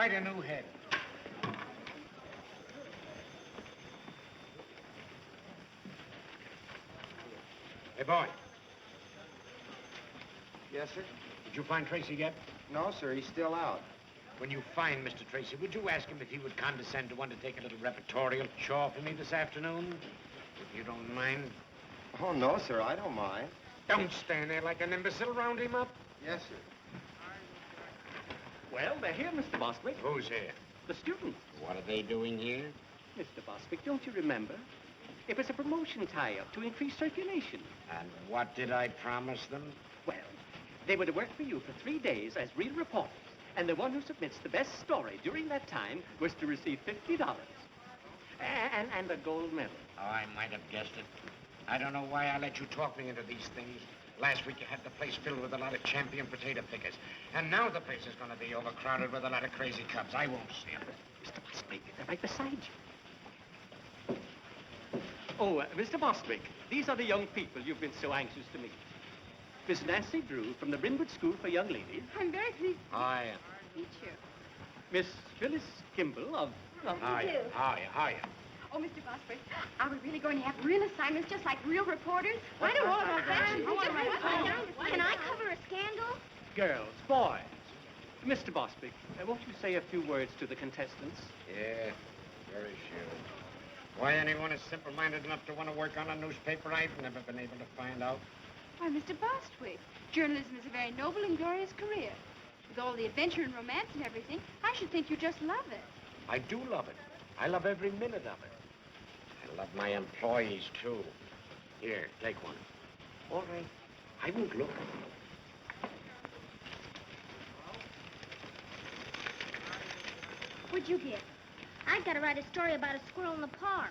quite a new head. Hey, boy. Yes, sir? Did you find Tracy yet? No, sir. He's still out. When you find Mr. Tracy, would you ask him if he would condescend to undertake a little repertorial show for me this afternoon? If you don't mind. Oh, no, sir. I don't mind. Don't stand there like an imbecile. Round him up. Yes, sir. Well, they're here, Mr. Bostwick. Who's here? The students. What are they doing here? Mr. Bostwick, don't you remember? It was a promotion tie-up to increase circulation. And what did I promise them? Well, they were to work for you for 3 days as real reporters. And the one who submits the best story during that time was to receive $50. And a gold medal. Oh, I might have guessed it. I don't know why I let you talk me into these things. Last week you had the place filled with a lot of champion potato pickers. And now the place is going to be overcrowded with a lot of crazy cubs. I won't see them. Mr. Bostwick, they're right beside you. Oh, Mr. Bostwick, these are the young people you've been so anxious to meet. Miss Nancy Drew from the Brynwood School for Young Ladies. I'm very pleased Hiya. to meet you. Miss Phyllis Kimball of... Hiya. Oh, Mr. Bostwick, are we really going to have real assignments just like real reporters? I know all about that. Can I cover a scandal? Girls, boys. Mr. Bostwick, won't you say a few words to the contestants? Yeah, very sure. Why anyone is simple-minded enough to want to work on a newspaper, I've never been able to find out. Why, Mr. Bostwick, journalism is a very noble and glorious career. With all the adventure and romance and everything, I should think you just love it. I do love it. I love every minute of it. I love my employees, too. Here, take one. All right. I won't look. What'd you get? I gotta write a story about a squirrel in the park.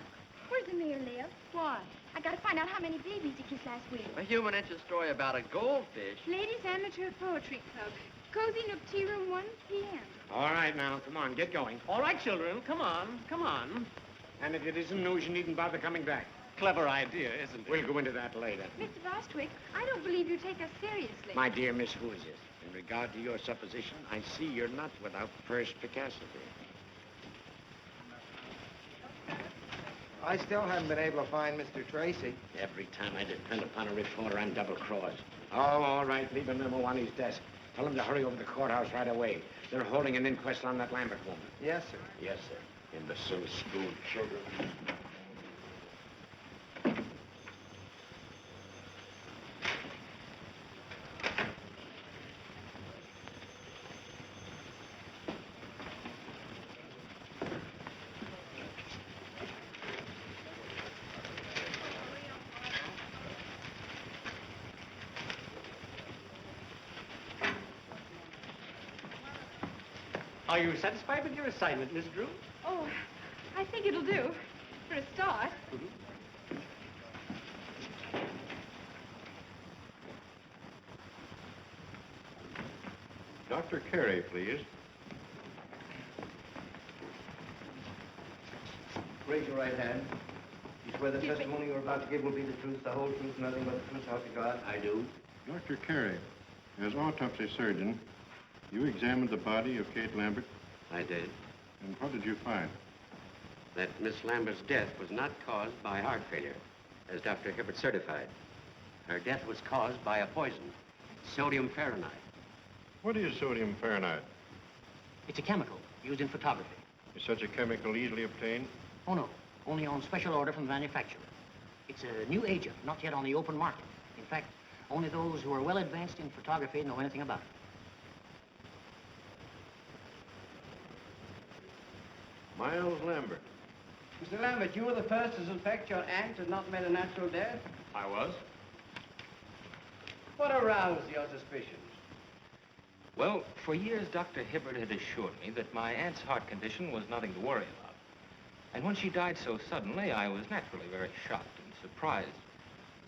Where's the mayor live? Why? I gotta find out how many babies he kissed last week. A human interest story about a goldfish. Ladies Amateur Poetry Club. Cozy Nook Tea Room, 1 p.m. All right, now, come on, get going. All right, children, come on, come on. And if it isn't news, you needn't bother coming back. Clever idea, isn't it? We'll go into that later. Mr. Bostwick, I don't believe you take us seriously. My dear Miss Who is this? In regard to your supposition, I see you're not without perspicacity. I still haven't been able to find Mr. Tracy. Every time I depend upon a reporter, I'm double-crossed. Oh, all right, leave a memo on his desk. Tell him to hurry over to the courthouse right away. They're holding an inquest on that Lambert woman. Yes, sir. Yes, sir. Imbecile school children. Are you satisfied with your assignment, Miss Drew? Oh, I think it'll do, for a start. Dr. Carey, please. Raise your right hand. You swear the testimony you're about to give will be the truth, the whole truth, nothing but the truth, help you God? I do. Dr. Carey, as autopsy surgeon, you examined the body of Kate Lambert, I did. and what did you find? That Miss Lambert's death was not caused by heart failure, as Dr. Hibbert certified. Her death was caused by a poison, sodium fahrenheit. What is sodium fahrenheit? It's a chemical used in photography. Is such a chemical easily obtained? Oh, no. Only on special order from the manufacturer. It's a new agent, not yet on the open market. In fact, only those who are well advanced in photography know anything about it. Miles Lambert. Mr. Lambert, you were the first to suspect your aunt had not met a natural death? I was. What aroused your suspicions? Well, for years, Dr. Hibbert had assured me that my aunt's heart condition was nothing to worry about. And when she died so suddenly, I was naturally very shocked and surprised.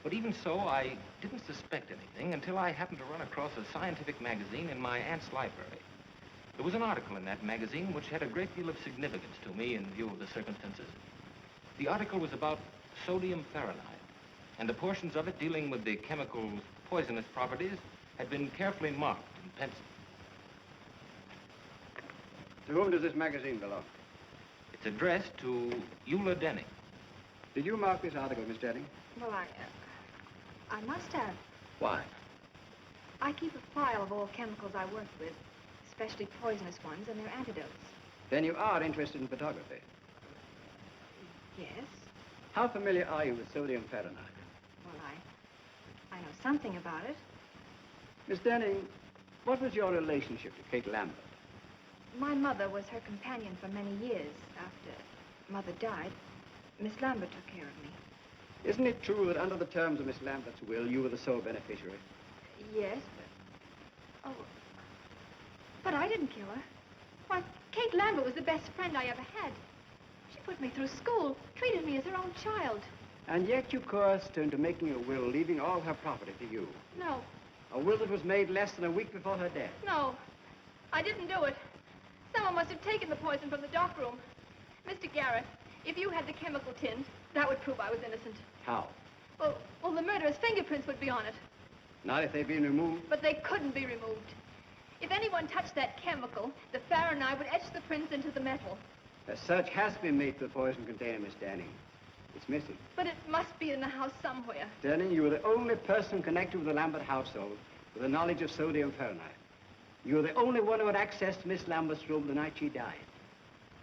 But even so, I didn't suspect anything until I happened to run across a scientific magazine in my aunt's library. There was an article in that magazine which had a great deal of significance to me in view of the circumstances. The article was about sodium fahrenheit, and the portions of it dealing with the chemical's poisonous properties had been carefully marked in pencil. To whom does this magazine belong? It's addressed to Eula Denning. Did you mark this article, Miss Denning? Well, I must have. Why? I keep a file of all chemicals I work with, especially poisonous ones and their antidotes. Then you are interested in photography. Yes. How familiar are you with sodium Fahrenheit? Well, I know something about it. Miss Denning, what was your relationship to Kate Lambert? My mother was her companion for many years. After Mother died, Miss Lambert took care of me. Isn't it true that under the terms of Miss Lambert's will, you were the sole beneficiary? Yes, but... Oh. But I didn't kill her. Why, Kate Lambert was the best friend I ever had. She put me through school, treated me as her own child. And yet you coerced her into making a will, leaving all her property to you. No, A will that was made less than a week before her death. no. I didn't do it. Someone must have taken the poison from the dock room. Mr. Garrett, if you had the chemical tint, that would prove I was innocent. How? Well, the murderer's fingerprints would be on it. Not if they've been removed. But they couldn't be removed. If anyone touched that chemical, the Fahrenheit would etch the prints into the metal. A search has been made for the poison container, Miss Denning. It's missing. But it must be in the house somewhere. Denning, you were the only person connected with the Lambert household with the knowledge of sodium Fahrenheit. You were the only one who had access to Miss Lambert's room the night she died.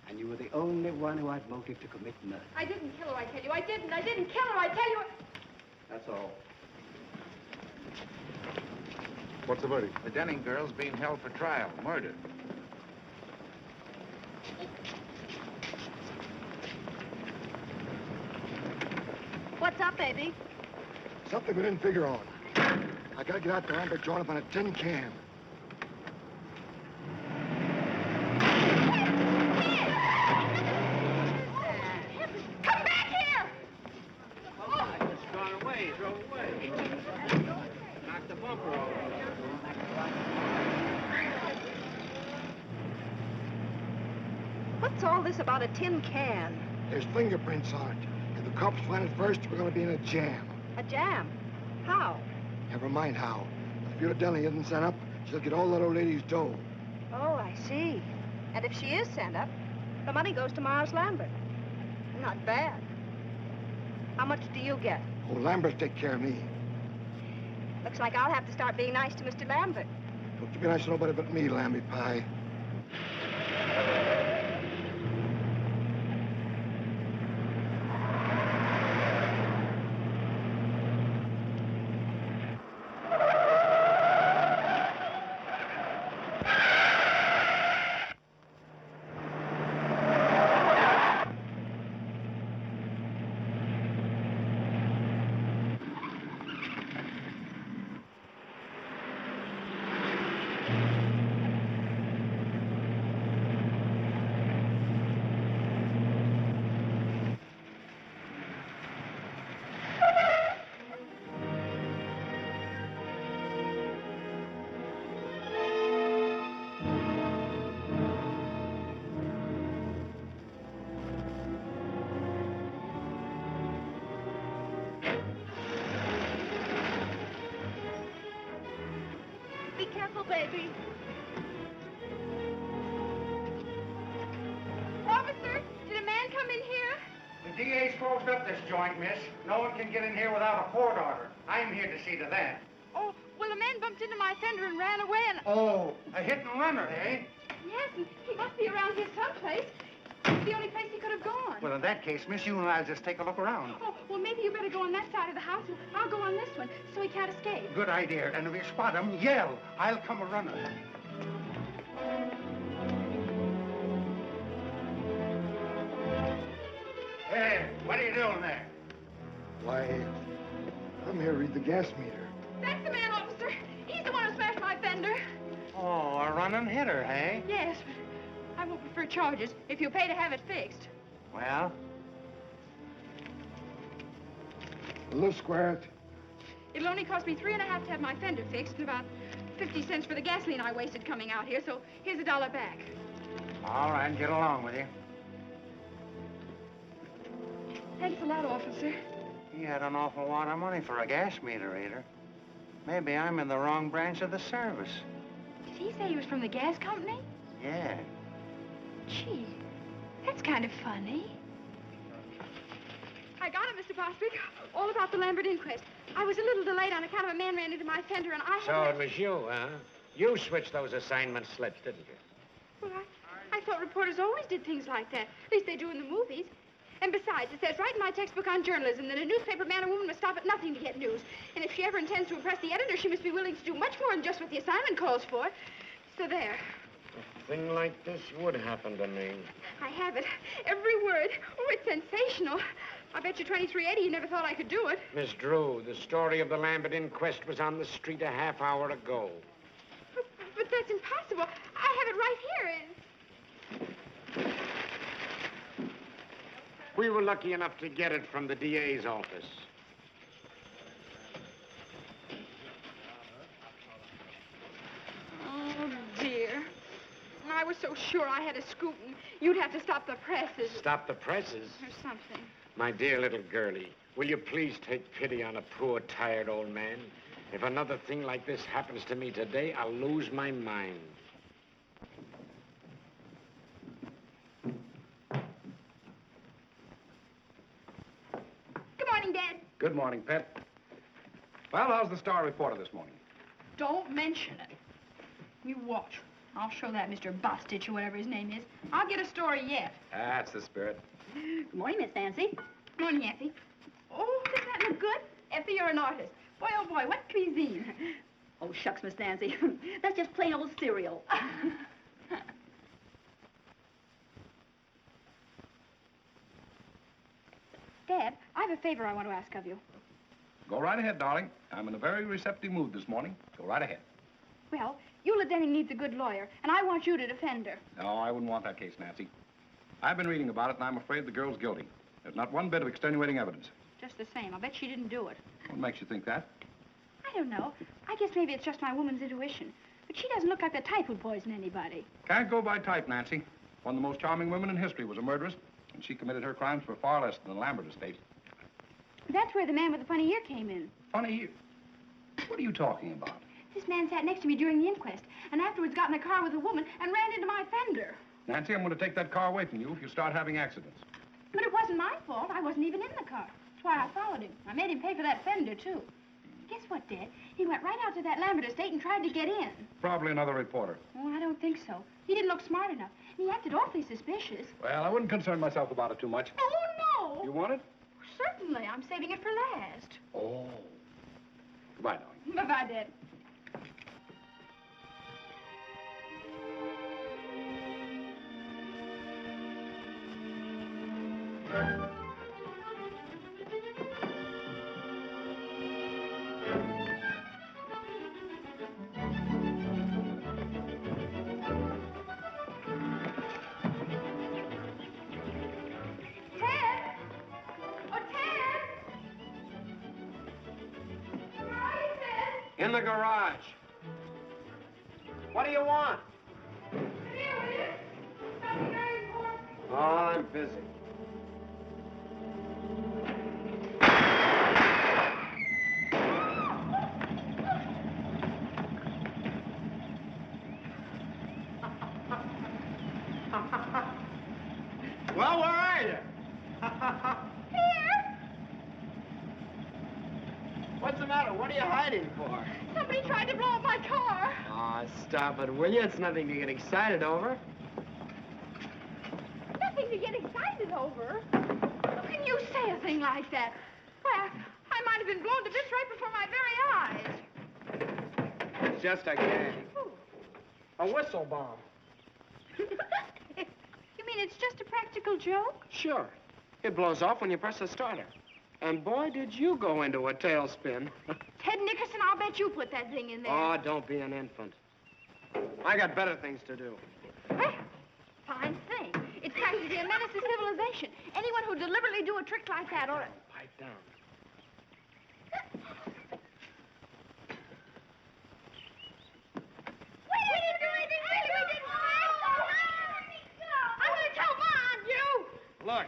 And you were the only one who had motive to commit murder. I didn't kill her, I tell you. I didn't kill her, I tell you. That's all. What's the verdict? The Denning girl's being held for trial, murder. What's up, baby? Something we didn't figure on. I gotta get out to Lambert joint up on a tin can. Come back here! It's gone away. It drove away. Knocked the bumper off. What's all this about a tin can? There's fingerprints on it. If the cops find it first, we're gonna be in a jam. A jam? How? Never mind how. If Eula Denning isn't sent up, she'll get all that old lady's dough. Oh, I see. And if she is sent up, the money goes to Miles Lambert. Not bad. How much do you get? Oh, Lambert take care of me. Looks like I'll have to start being nice to Mr. Lambert. Don't you be nice to nobody but me, Lamby Pie. Be careful, baby. Officer, did a man come in here? The DA's closed up this joint, miss. No one can get in here without a court order. I'm here to see to that. Oh, well, a man bumped into my fender and ran away and... Oh, a hit and runner, eh? Yes, and he must be around here someplace. It's the only place he could have gone. Well, in that case, miss, you and I'll just take a look around. Oh, well, maybe you better go on that side of the house, and I'll go on this one, so he can't escape. Good idea. And if you spot him, yell. I'll come a running. Hey, what are you doing there? Why, I'm here to read the gas meter. That's the man, officer. He's the one who smashed my fender. Oh, a running hitter, hey? Yes, but I won't prefer charges if you pay to have it fixed. Well, Let's square it. It'll only cost me $3.50 to have my fender fixed and about 50 cents for the gasoline I wasted coming out here, so here's $1 back. all right, get along with you. Thanks a lot, officer. He had an awful lot of money for a gas meter reader. Maybe I'm in the wrong branch of the service. Did he say he was from the gas company? Yeah. Gee, that's kind of funny. I got it, Mr. Bostwick. All about the Lambert inquest. I was a little delayed on account of a man ran into my fender, and I had... So it was you, huh? You switched those assignment slips, didn't you? Well, I thought reporters always did things like that. At least they do in the movies. And besides, it says right in my textbook on journalism that a newspaper man or woman must stop at nothing to get news. And if she ever intends to impress the editor, she must be willing to do much more than just what the assignment calls for. So there. A thing like this would happen to me. I have it. Every word. Oh, it's sensational. I bet you 2380 you never thought I could do it. Miss Drew, the story of the Lambert inquest was on the street a half hour ago. But that's impossible. I have it right here. We were lucky enough to get it from the DA's office. Oh, dear. I was so sure I had a scoop, and you'd have to stop the presses. Stop the presses? Or something. My dear little girlie, will you please take pity on a poor, tired old man? If another thing like this happens to me today, I'll lose my mind. Good morning, Dad. Good morning, Pet. Well, how's the Star reporter this morning? Don't mention it. You watch. I'll show that Mr. Bostitch or whatever his name is. I'll get a story yet. That's the spirit. Good morning, Miss Nancy. Good morning, Effie. Oh, doesn't that look good? Effie, you're an artist. Boy, oh boy, what cuisine? Oh, shucks, Miss Nancy. That's just plain old cereal. Dad, I have a favor I want to ask of you. Go right ahead, darling. I'm in a very receptive mood this morning. Go right ahead. Well, Eula Denning needs a good lawyer, and I want you to defend her. No, I wouldn't want that case, Nancy. I've been reading about it, and I'm afraid the girl's guilty. There's not one bit of extenuating evidence. Just the same. I'll bet she didn't do it. What makes you think that? I don't know. I guess maybe it's just my woman's intuition. But she doesn't look like the type who'd poison anybody. Can't go by type, Nancy. One of the most charming women in history was a murderess, and she committed her crimes for far less than the Lambert estate. That's where the man with the funny ear came in. Funny ear? What are you talking about? This man sat next to me during the inquest, and afterwards got in a car with a woman and ran into my fender. Nancy, I'm going to take that car away from you if you start having accidents. But it wasn't my fault. I wasn't even in the car. That's why I followed him. I made him pay for that fender, too. Guess what, Dad? He went right out to that Lambert estate and tried to get in. Probably another reporter. Oh, I don't think so. He didn't look smart enough. And he acted awfully suspicious. Well, I wouldn't concern myself about it too much. Oh, no! You want it? Certainly. I'm saving it for last. Oh. Goodbye, darling. Bye-bye, Dad. In the garage. What do you want? Oh, I'm busy. Well, where are you? Here! What's the matter? What are you hiding for? Somebody tried to blow up my car. Oh, stop it, will you? It's nothing to get excited over. Nothing to get excited over. How can you say a thing like that? Why, I might have been blown to bits right before my very eyes. It's just a gag. A whistle bomb. You mean it's just a practical joke? Sure. It blows off when you press the starter. And boy, did you go into a tailspin. Ted Nickerson, I'll bet you put that thing in there. Oh, don't be an infant. I got better things to do. Well, fine thing. It's practically a menace to civilization. Anyone who deliberately do a trick like that ought to... Pipe down. Look,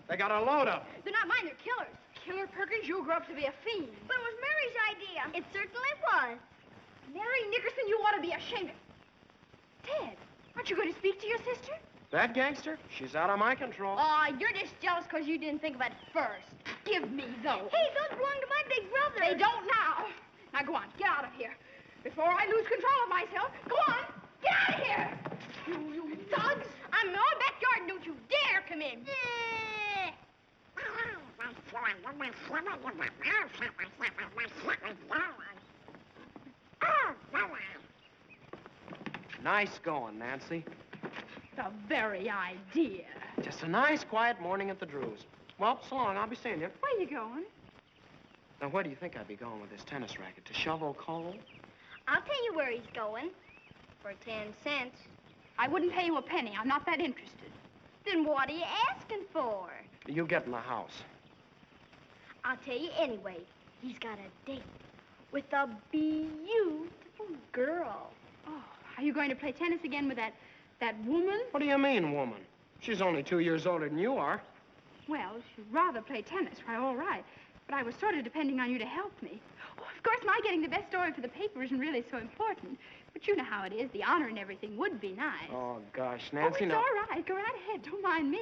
they got a load up. They're not mine, they're killers. Killer Perkins, you'll grow up to be a fiend. But it was Mary's idea. It certainly was. Mary Nickerson, you ought to be ashamed of... Ted, aren't you going to speak to your sister? That gangster? She's out of my control. Oh, you're just jealous because you didn't think of it first. Give me those. Hey, those belong to my big brother. They don't now. Now go on, get out of here. Before I lose control of myself. Go on, get out of here. You thugs. I'm in our backyard and don't you dare come in. Nice going, Nancy. The very idea. Just a nice, quiet morning at the Drews. Well, so long. I'll be seeing you. Where you going? Now, where do you think I'd be going with this tennis racket? To shovel coal? I'll tell you where he's going. For 10 cents. I wouldn't pay you a penny. I'm not that interested. Then what are you asking for? You get in the house. I'll tell you anyway. He's got a date with a beautiful girl. Oh, are you going to play tennis again with that woman? What do you mean, woman? She's only 2 years older than you are. Well, if you'd rather play tennis, why, all right. But I was sort of depending on you to help me. Oh, of course, my getting the best story for the paper isn't really so important. But you know how it is. The honor and everything would be nice. Oh, gosh, Nancy, it's no. all right. Go right ahead. Don't mind me.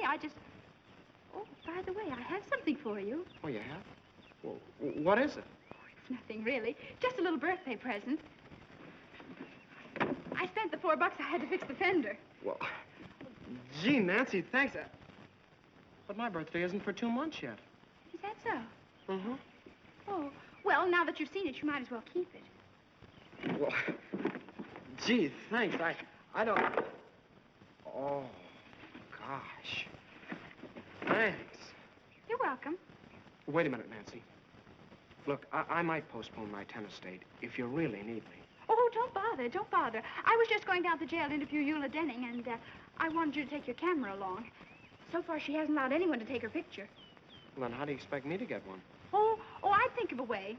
Oh, by the way, I have something for you. Oh, you have? Well, what is it? Oh, it's nothing, really. Just a little birthday present. I spent the $4 I had to fix the fender. Well, gee, Nancy, thanks. But my birthday isn't for 2 months yet. Is that so? Mm-hmm. Oh, well, now that you've seen it, you might as well keep it. Well, gee, thanks. I don't... Oh, gosh. Thanks. You're welcome. Wait a minute, Nancy. Look, I might postpone my tennis date if you really need me. Oh, don't bother. I was just going down to jail to interview Eula Denning, and I wanted you to take your camera along. So far, she hasn't allowed anyone to take her picture. Well, then how do you expect me to get one? Oh, I'd think of a way.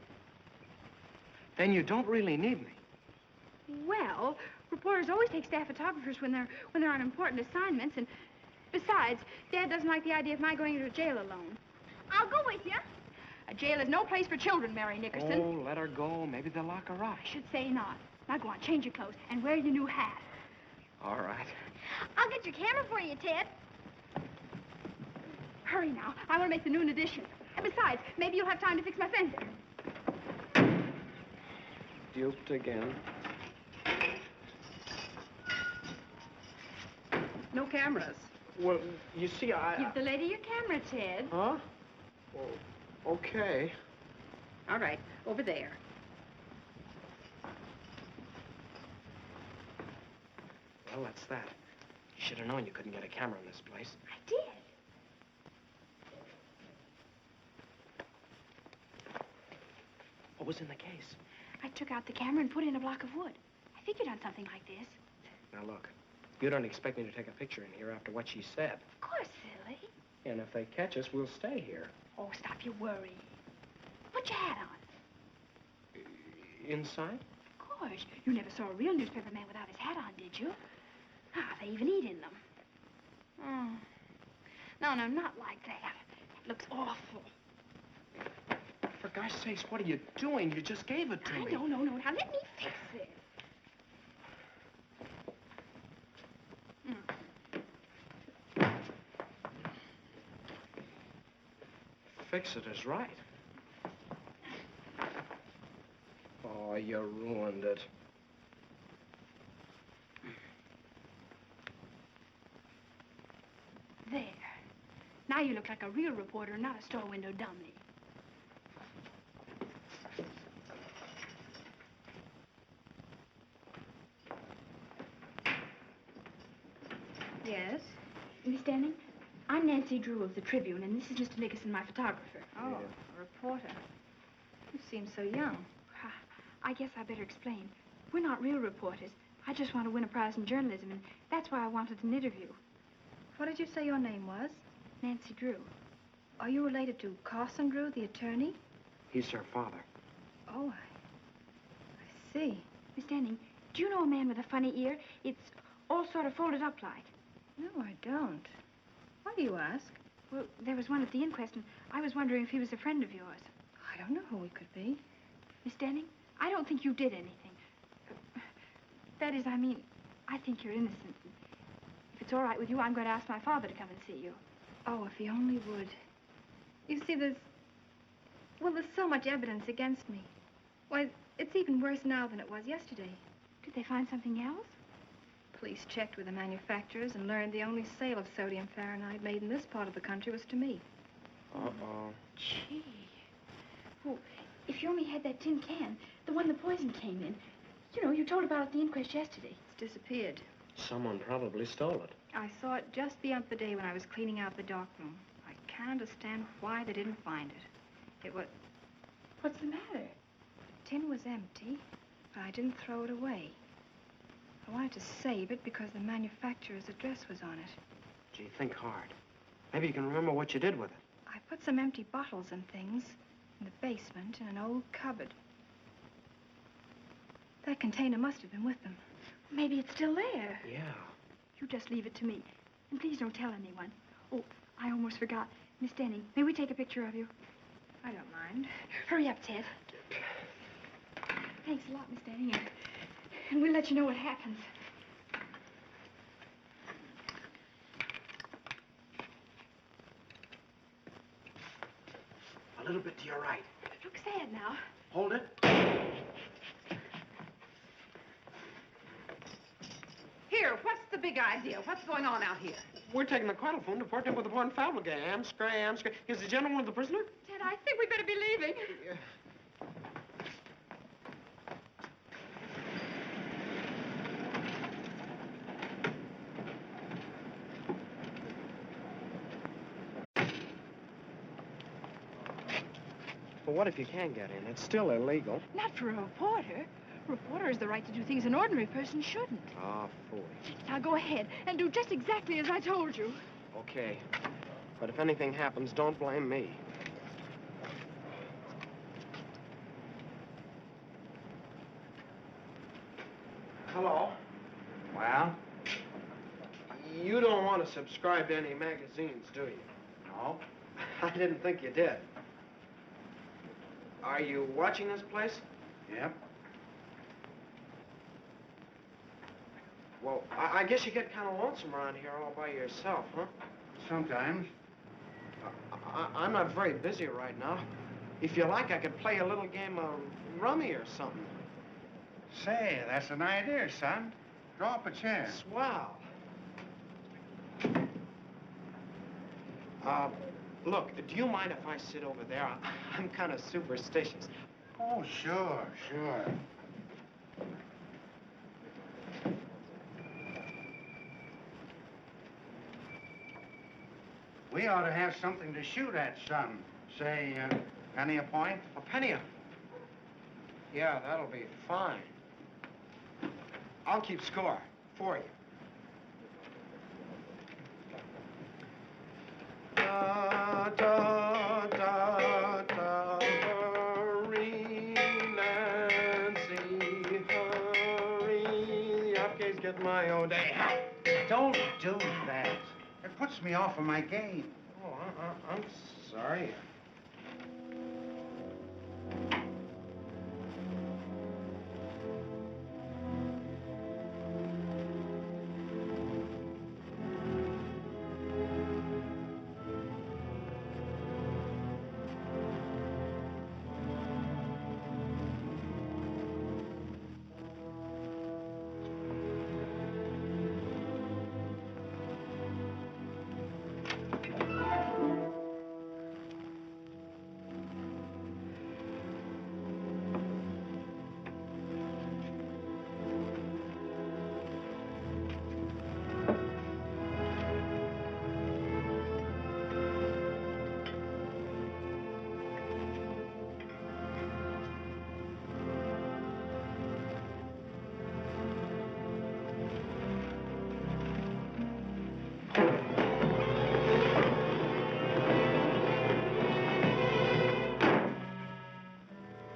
Then you don't really need me. Well, reporters always take staff photographers when they're on important assignments, and besides, Dad doesn't like the idea of my going into a jail alone. I'll go with you. A jail is no place for children, Mary Nickerson. Oh, let her go. Maybe they'll lock her up. I should say not. Now go on, change your clothes, and wear your new hat. All right. I'll get your camera for you, Ted. Hurry now. I want to make the noon edition. And besides, maybe you'll have time to fix my fender. Duped again. No cameras. Well, you see, Give the lady your camera, Ted. Huh? Well, okay. All right, over there. Well, that's that. You should have known you couldn't get a camera in this place. I did. What was in the case? I took out the camera and put in a block of wood. I figured on something like this. Now, look. You don't expect me to take a picture in here after what she said. Of course, silly. And if they catch us, we'll stay here. Oh, stop your worrying. Put your hat on. Inside? Of course. You never saw a real newspaper man without his hat on, did you? Ah, they even eat in them. Oh. No, not like that. It looks awful. For gosh sakes, what are you doing? You just gave it to me. No. Now let me fix it. Fix it is right. Oh, you ruined it. There. Now you look like a real reporter, not a store window dummy. Yes? Miss Denning, I'm Nancy Drew of the Tribune, and this is Mr. Nickerson, my photographer. Oh, a reporter. You seem so young. I guess I better explain. We're not real reporters. I just want to win a prize in journalism, and that's why I wanted an interview. What did you say your name was? Nancy Drew. Are you related to Carson Drew, the attorney? He's her father. Oh, I see. Miss Denning, do you know a man with a funny ear? It's all sort of folded up like. No, I don't. Why do you ask? Well, there was one at the inquest, and I was wondering if he was a friend of yours. I don't know who he could be. Miss Denning, I don't think you did anything. That is, I mean, I think you're innocent. If it's it's all right with you, I'm going to ask my father to come and see you. Oh, if he only would. You see, there's so much evidence against me. Why, it's even worse now than it was yesterday. Did they find something else? Police checked with the manufacturers and learned the only sale of sodium fahrenheit made in this part of the country was to me. Uh-oh. Gee. Well, if you only had that tin can, the one the poison came in. You know, you told about it at the inquest yesterday. It's disappeared. Someone probably stole it. I saw it just the other day when I was cleaning out the dark room. I can't understand why they didn't find it. It was... What's the matter? The tin was empty, but I didn't throw it away. I wanted to save it because the manufacturer's address was on it. Gee, think hard. Maybe you can remember what you did with it. I put some empty bottles and things in the basement in an old cupboard. That container must have been with them. Maybe it's still there. Yeah. You just leave it to me. And please don't tell anyone. Oh, I almost forgot. Miss Denning, may we take a picture of you? I don't mind. Hurry up, Ted. Thanks a lot, Miss Denning. And we'll let you know what happens. A little bit to your right. Look sad now. Hold it. Here, what's the big idea? What's going on out here? We're taking the telephone to port him with the Port Falvagam. Scram. Is the gentleman with the prisoner? Ted, I think we better be leaving. Yeah. Well, what if you can get in? It's still illegal. Not for a reporter. A reporter has the right to do things an ordinary person shouldn't. Ah, foolish. Now go ahead and do just exactly as I told you. Okay. But if anything happens, don't blame me. Hello? Well? You don't want to subscribe to any magazines, do you? No. I didn't think you did. Are you watching this place? Yep. Well, I guess you get kind of lonesome around here all by yourself, huh? Sometimes. I'm not very busy right now. If you like, I could play a little game of rummy or something. Say, that's an idea, son. Draw up a chair. Swell. Look, do you mind if I sit over there? I'm kind of superstitious. Oh, sure, sure. We ought to have something to shoot at, son. Say, penny a point? A penny a... Yeah, that'll be fine. I'll keep score for you. Da, da, da, da, hurry, Nancy, hurry. The upgate's get my own day. Don't do that. It puts me off of my game. Oh, I'm sorry.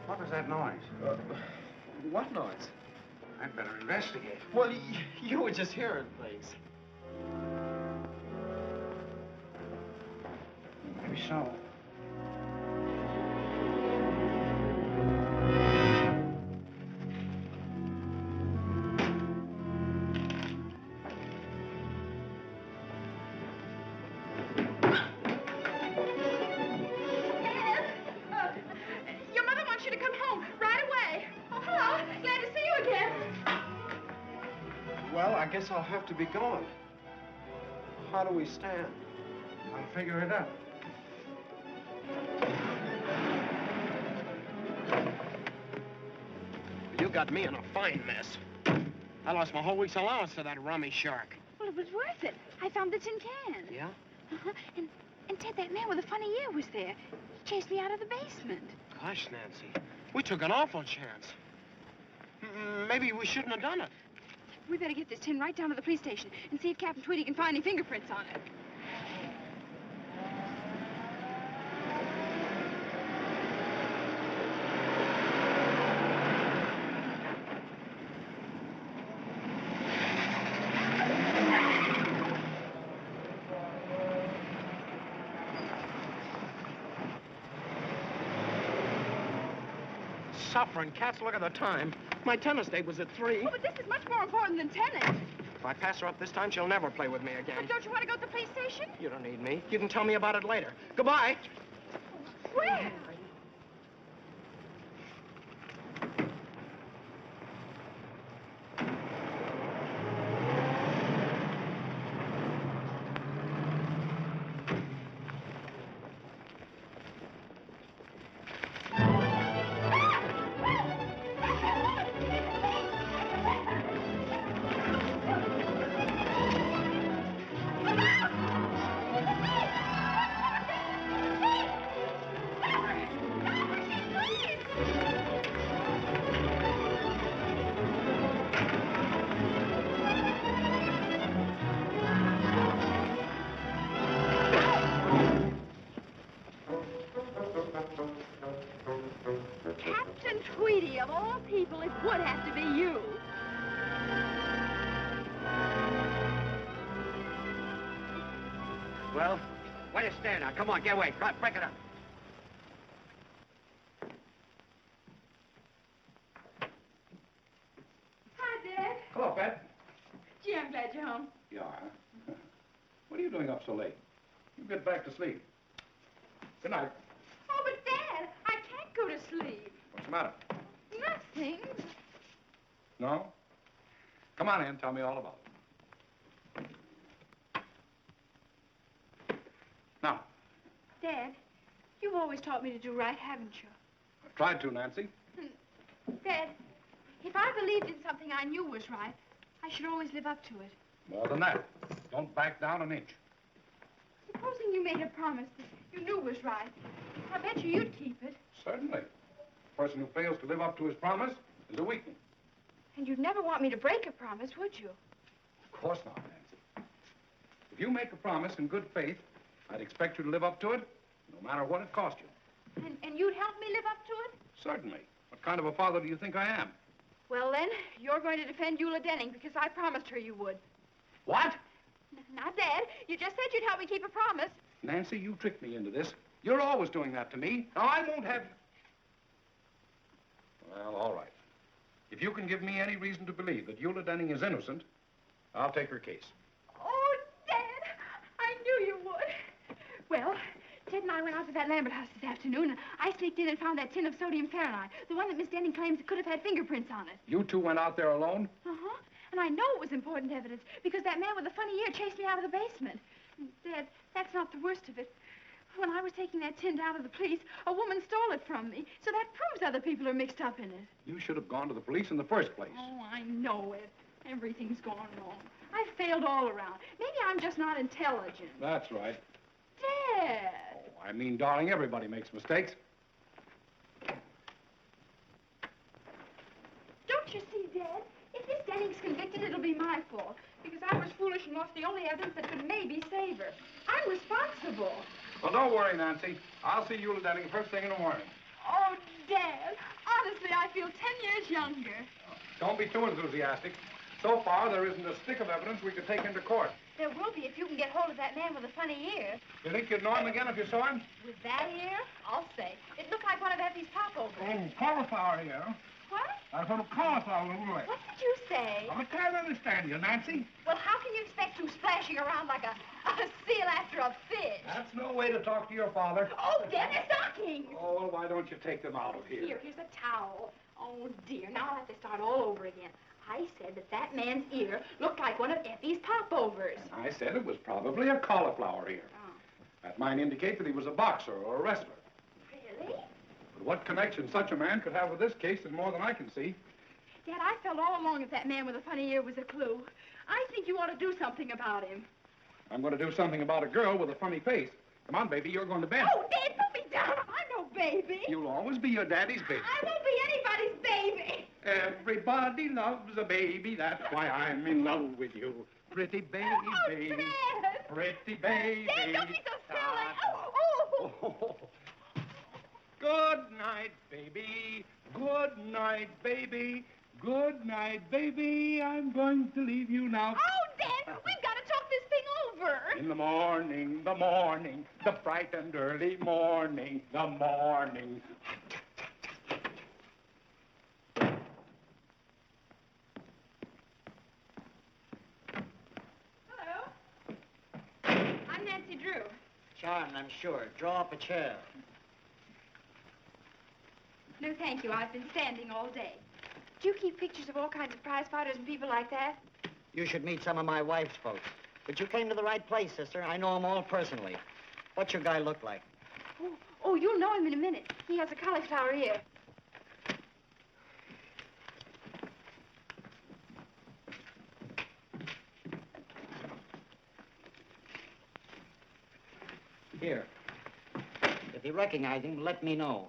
What was that noise? What noise? I'd better investigate. Well, you were just hearing things. Maybe so. guess I'll have to be going. How do we stand? I'll figure it out. You got me in a fine mess. I lost my whole week's allowance to that rummy shark. Well, it was worth it. I found the tin can. Yeah? Uh-huh. And Ted, that man with the funny ear was there. He chased me out of the basement. Gosh, Nancy, we took an awful chance. Maybe we shouldn't have done it. We better get this tin right down to the police station and see if Captain Tweedy can find any fingerprints on it. Suffering cats, look at the time. My tennis date was at 3. Oh, but this is much more important than tennis. If I pass her up this time, she'll never play with me again. But don't you want to go to the police station? You don't need me. You can tell me about it later. Goodbye. Where? Captain Tweedy, of all people, it would have to be you. Well, where do you stand now? Come on, get away. Break it up. Hi, Dad. Hello, Pat. Gee, I'm glad you're home. You are? What are you doing up so late? You get back to sleep. Good night. Oh, but Dad, I can't go to sleep. What's the matter? Nothing. No? Come on in. Tell me all about it. Now, Dad, you've always taught me to do right, haven't you? I've tried to, Nancy. Dad, if I believed in something I knew was right, I should always live up to it. More than that. Don't back down an inch. Supposing you made a promise that you knew was right, I bet you'd keep it. Certainly. A person who fails to live up to his promise is a weakling. And you'd never want me to break a promise, would you? Of course not, Nancy. If you make a promise in good faith, I'd expect you to live up to it, no matter what it cost you. And you'd help me live up to it? Certainly. What kind of a father do you think I am? Well, then, you're going to defend Eula Denning because I promised her you would. What? Now, Dad, you just said you'd help me keep a promise. Nancy, you tricked me into this. You're always doing that to me. Now, I won't have... Well, all right. If you can give me any reason to believe that Eula Denning is innocent, I'll take her case. Oh, Dad, I knew you would. Well, Ted and I went out to that Lambert house this afternoon, and I sneaked in and found that tin of sodium Fahrenheit, the one that Miss Denning claims could have had fingerprints on it. You two went out there alone? Uh-huh. And I know it was important evidence because that man with the funny ear chased me out of the basement. And Dad, that's not the worst of it. When I was taking that tin down to the police, a woman stole it from me, so that proves other people are mixed up in it. You should have gone to the police in the first place. Oh, I know it. Everything's gone wrong. I've failed all around. Maybe I'm just not intelligent. That's right. Dad! Oh, I mean, darling, everybody makes mistakes. Don't you see, Dad? If Miss Denning's convicted, it'll be my fault. Because I was foolish and lost the only evidence that could maybe save her. I'm responsible. Well, don't worry, Nancy. I'll see Eula Denning first thing in the morning. Oh, Dad, honestly, I feel 10 years younger. Don't be too enthusiastic. So far, there isn't a stick of evidence we could take into court. There will be if you can get hold of that man with the funny ear. You think you'd know him again if you saw him? With that ear? I'll say. It looked like one of Effie's popovers. Oh, cauliflower here. What? I put a cauliflower in the way. What did you say? I can't understand you, Nancy. Well, how can you expect to splashing around like a seal after a fish? That's no way to talk to your father. Oh, Dad, they're stockings. Oh, well, why don't you take them out of here? Here's a towel. Oh, dear. Now I'll have to start all over again. I said that man's ear looked like one of Effie's popovers. I said it was probably a cauliflower ear. Oh. That might indicate that he was a boxer or a wrestler. Really? But what connection such a man could have with this case is more than I can see. Dad, I felt all along that man with a funny ear was a clue. I think you ought to do something about him. I'm going to do something about a girl with a funny face. Come on, baby, you're going to bed. Oh, Dad, put me down. I'm no baby. You'll always be your daddy's baby. I won't be anybody's baby. Everybody loves a baby. That's why I'm in love with you. Pretty baby. Oh, Dad. Pretty baby. Dad, don't be so silly. Oh. Good night, baby. Good night, baby. Good night, baby. I'm going to leave you now. Oh, Dad, we've got to talk this thing over. In the morning, the bright and early morning, the morning. Hello. I'm Nancy Drew. Charmed, I'm sure. Draw up a chair. No, thank you. I've been standing all day. Do you keep pictures of all kinds of prize fighters and people like that? You should meet some of my wife's folks. But you came to the right place, sister. I know them all personally. What's your guy look like? Oh, you'll know him in a minute. He has a cauliflower ear. Here. If you recognize him, let me know.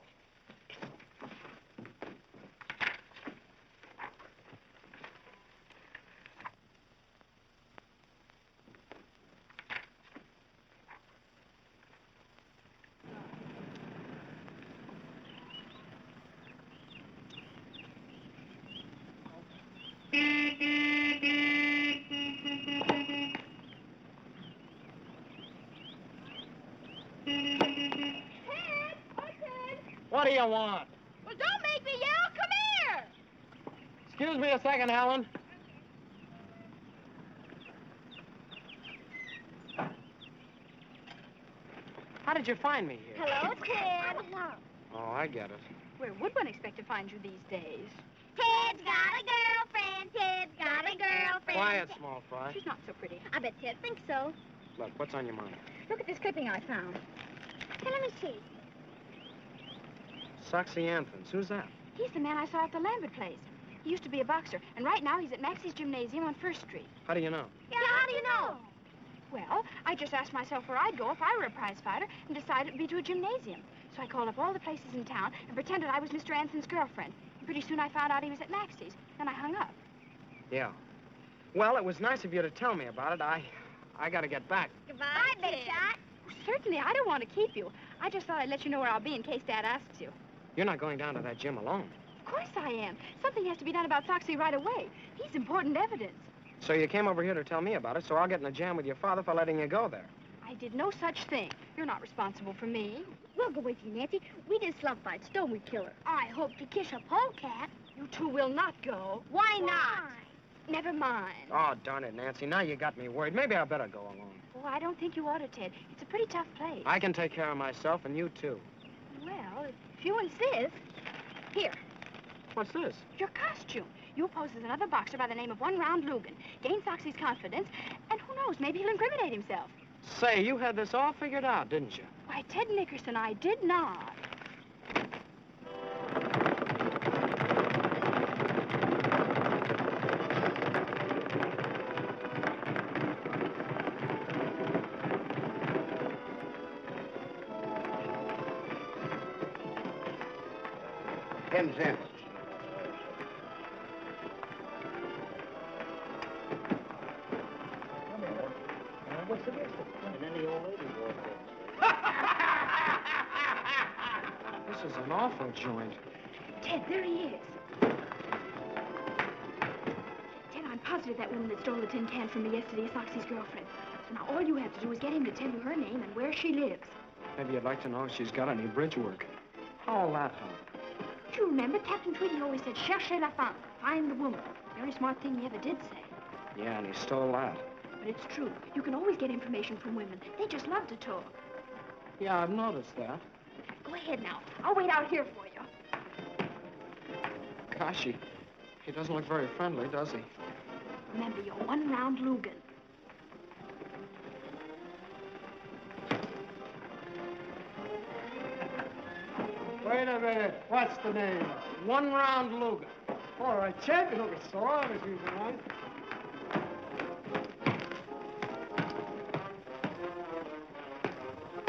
What do you want? Well, don't make me yell. Come here. Excuse me a second, Helen. How did you find me here? Hello, Ted. Oh, I get it. Where would one expect to find you these days? Ted's got a girlfriend. Ted's got a girlfriend. Quiet, small fry. She's not so pretty. I bet Ted thinks so. Look, what's on your mind? Look at this clipping I found. Hey, let me see. Anthons. Who's that? He's the man I saw at the Lambert place. He used to be a boxer, and right now he's at Maxie's Gymnasium on 1st Street. How do you know? Yeah, how do you know? Well, I just asked myself where I'd go if I were a prize fighter and decided it'd be to a gymnasium. So I called up all the places in town and pretended I was Mr. Anson's girlfriend. And pretty soon I found out he was at Maxie's. Then I hung up. Yeah. Well, it was nice of you to tell me about it. I gotta get back. Goodbye, Big Shot. Certainly, I don't want to keep you. I just thought I'd let you know where I'll be in case Dad asks you. You're not going down to that gym alone. Of course I am. Something has to be done about Soxy right away. He's important evidence. So you came over here to tell me about it, so I'll get in a jam with your father for letting you go there. I did no such thing. You're not responsible for me. We'll go with you, Nancy. We did slump fights, don't we, Killer? I hope to kiss a polecat. You two will not go. Why not? Never mind. Oh, darn it, Nancy. Now you got me worried. Maybe I better go alone. Oh, I don't think you ought to, Ted. It's a pretty tough place. I can take care of myself, and you too. Well, if you insist. Here. What's this? Your costume. You pose as another boxer by the name of One Round Lugan. Gain Soxy's confidence, and who knows, maybe he'll incriminate himself. Say, you had this all figured out, didn't you? Why, Ted Nickerson, I did not. Ten cents. This is an awful joint. Ted, there he is. Ted, I'm positive that woman that stole the tin can from me yesterday is Soxy's girlfriend. So now all you have to do is get him to tell you her name and where she lives. Maybe you'd like to know if she's got any bridge work. How'll that help? Do you remember Captain Tweedy always said, cherchez la femme, find the woman. Very smart thing he ever did say. Yeah, and he stole that. But it's true. You can always get information from women. They just love to talk. Yeah, I've noticed that. Go ahead now. I'll wait out here for you. Gosh, He doesn't look very friendly, does he? Remember your one-round Lugan. Wait a minute. What's the name? One-round Lugan. All right, champion looking sore on his usual line.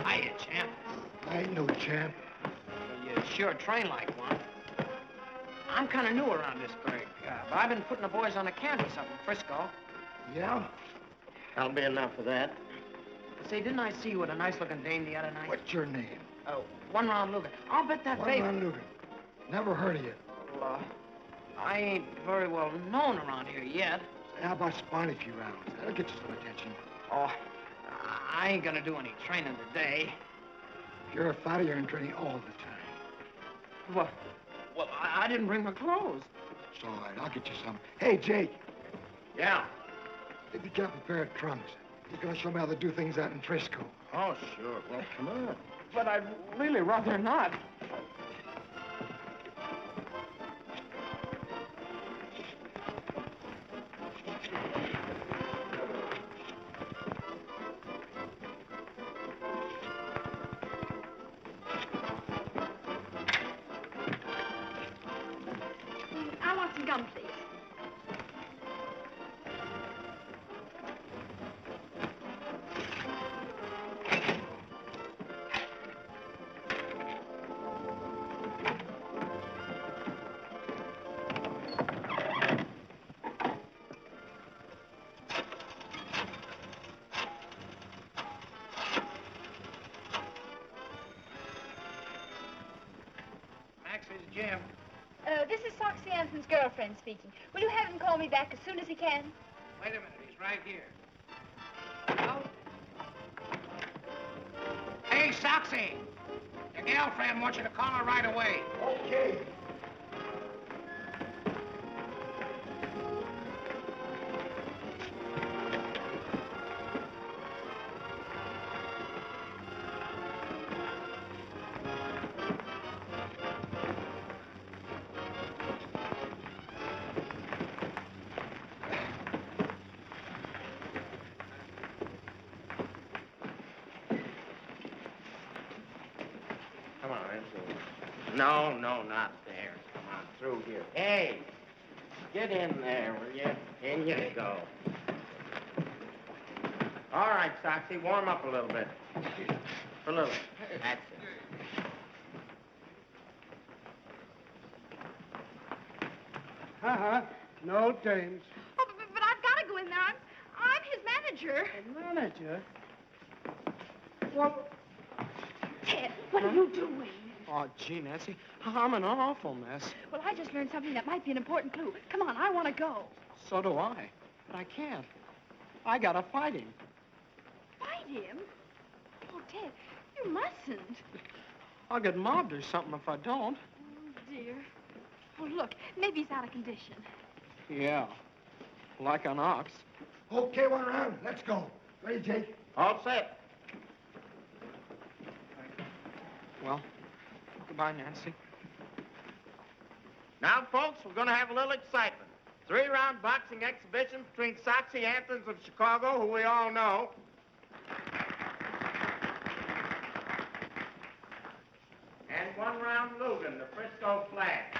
Hiya, champ. I ain't no champ. Well, you sure train like one. I'm kind of new around this burg, but I've been putting the boys on a canvas up in Frisco. Yeah? That'll be enough of that. Say, didn't I see you with a nice-looking dame the other night? What's your name? One-round Lugan. I'll bet that baby... One-round Lugan. Never heard of you. Well, I ain't very well known around here yet. Say, how about spine a few rounds? That'll get you some attention. Oh, I ain't gonna do any training today. If you're a fighter, you're in training all the time. Well, I didn't bring my clothes. It's all right. I'll get you some. Hey, Jake. Yeah? If you got a pair of trunks, you're gonna show me how to do things out in Frisco. Oh, sure. Well, come on. But I'd really rather not. I want some gum, please. Max, this is Jim. This is Soxy Anson's girlfriend speaking. Will you have him call me back as soon as he can? Wait a minute, he's right here. Hello? Hey, Soxy! Your girlfriend wants you to call her right away. Okay. Come on, Ansel. No, not there. Come on, through here. Hey, get in there, will you? In you go. All right, Soxy, warm up a little bit. A little. That's it. No dames. Oh, but I've got to go in there. I'm his manager. Manager? Well, Ted, what are you doing? Oh, gee, Nancy, I'm in an awful mess. Well, I just learned something that might be an important clue. Come on, I want to go. So do I, but I can't. I gotta fight him. Fight him? Oh, Ted, you mustn't. I'll get mobbed or something if I don't. Oh, dear. Oh, look, maybe he's out of condition. Yeah, like an ox. okay, one round. Let's go. Ready, Jake? All set. Well, goodbye, Nancy. Now, folks, we're going to have a little excitement. 3-round boxing exhibition between Soxy Anthons of Chicago, who we all know, and 1-round Lugan, the Frisco flag.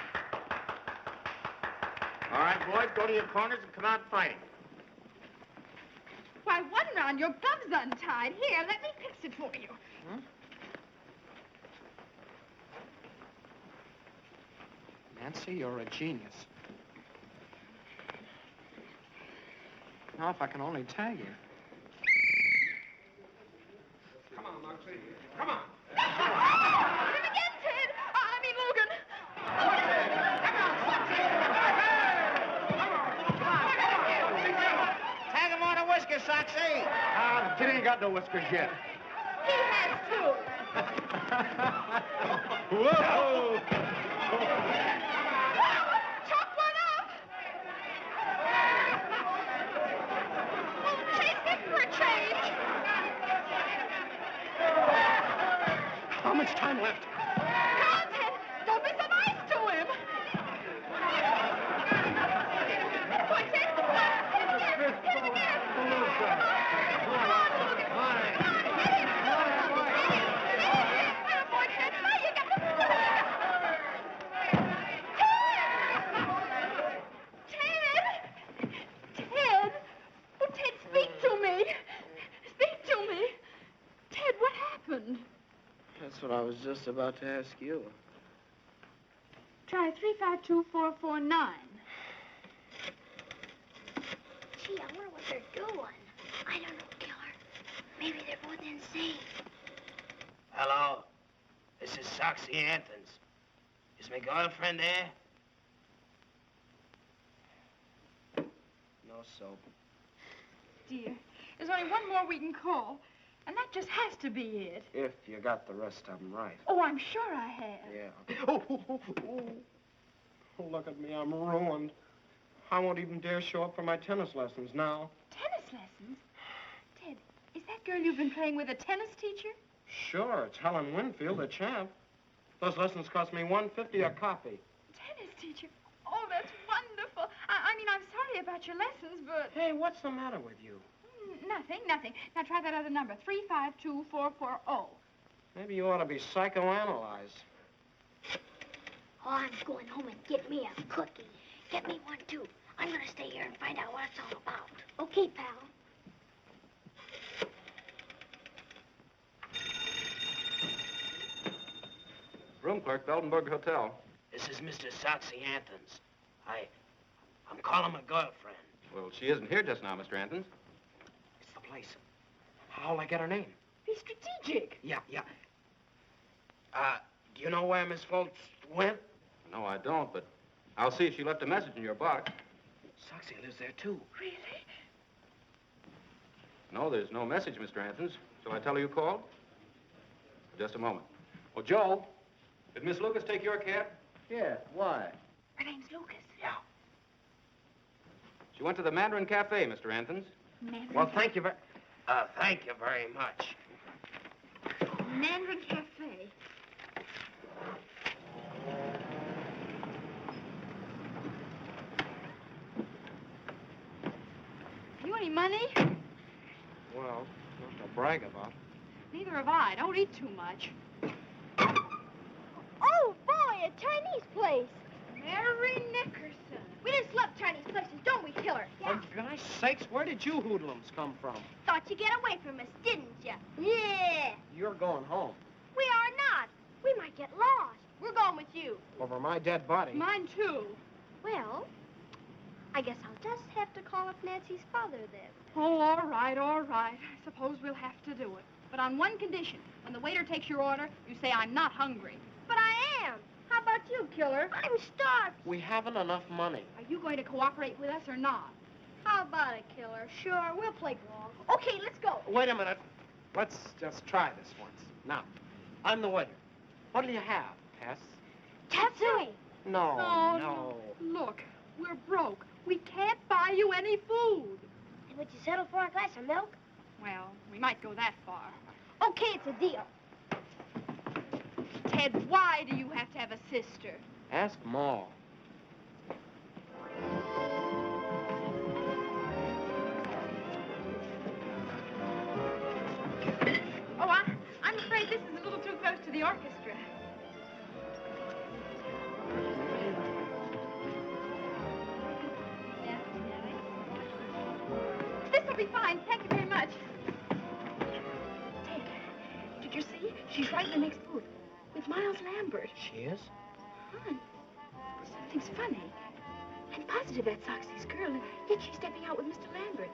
All right, boys, go to your corners and come out fighting. Why, one round, your glov's untied. Here, let me fix it for you. Hmm? Nancy, you're a genius. Now, if I can only tag you. Come on, Moxie. Come on. Him again, Ted. I mean, Logan. Tag him on a whisker, Soxy. The kid ain't got no whiskers yet. He has two. Whoa! Chop one up. Oh, chase him for a change. How much time left? Come on, Ted. Don't be so nice to him. That's what I was just about to ask you. Try 352-449. Gee, I wonder what they're doing. I don't know, Killer. Maybe they're both insane. Hello. This is Soxy Anthons. Is my girlfriend there? No soap. Dear, there's only one more we can call, and that just has to be it. If you got the rest of them right. Oh, I'm sure I have. Yeah. Oh, look at me. I'm ruined. I won't even dare show up for my tennis lessons now. Tennis lessons? Ted, is that girl you've been playing with a tennis teacher? Sure, it's Helen Winfield, the champ. Those lessons cost me $1.50 a copy. Tennis teacher? Oh, that's wonderful. I mean, I'm sorry about your lessons, but... Hey, what's the matter with you? Nothing. Now try that other number, 352-440. Maybe you ought to be psychoanalyzed. Oh, I'm going home and get me a cookie. Get me one, too. I'm going to stay here and find out what it's all about. Okay, pal. Room clerk, Beldenburg Hotel. This is Mr. Soxy Anthons. I'm calling my girlfriend. Well, she isn't here just now, Mr. Anthons. It's the place. How'll I get her name? Be strategic. Yeah. Do you know where Miss Foltz went? No, I don't, but I'll see if she left a message in your box. Soxy lives there, too. Really? No, there's no message, Mr. Anthons. Shall I tell her you called? Just a moment. Oh, Joe, did Miss Lucas take your cab? Yeah, why? Her name's Lucas. Yeah. She went to the Mandarin Cafe, Mr. Anthons. Mandarin Well, thank you very much. Mandarin Cafe. You any money? Well, not to brag about. Neither have I. Don't eat too much. Oh, boy, a Chinese place. Mary Nickerson. We didn't slump Chinese places, don't we, Killer? Yeah. For gosh sakes, where did you hoodlums come from? Thought you'd get away from us, didn't you? Yeah. You're going home. We are not. We might get lost. We're going with you. Over my dead body. Mine, too. Well, I guess I'll just have to call up Nancy's father then. Oh, all right. I suppose we'll have to do it. But on one condition. When the waiter takes your order, you say, I'm not hungry. But I am. How about you, Killer? I'm starved. We haven't enough money. Are you going to cooperate with us or not? How about it, Killer? Sure, we'll play ball. Okay, let's go. Wait a minute. Let's just try this once. Now, I'm the waiter. What'll you have, Tess? Tatsui. No. Look, we're broke. We can't buy you any food. And would you settle for a glass of milk? Well, we might go that far. Okay, it's a deal. Ted, why do you have to have a sister? Ask Ma. Oh, I'm afraid this is a little too close to the orchestra. This'll be fine. Thank you very much. Ted, did you see? She's right in the next booth with Miles Lambert. She is? Hon, something's funny. I'm positive that's Soxy's girl, and yet she's stepping out with Mr. Lambert.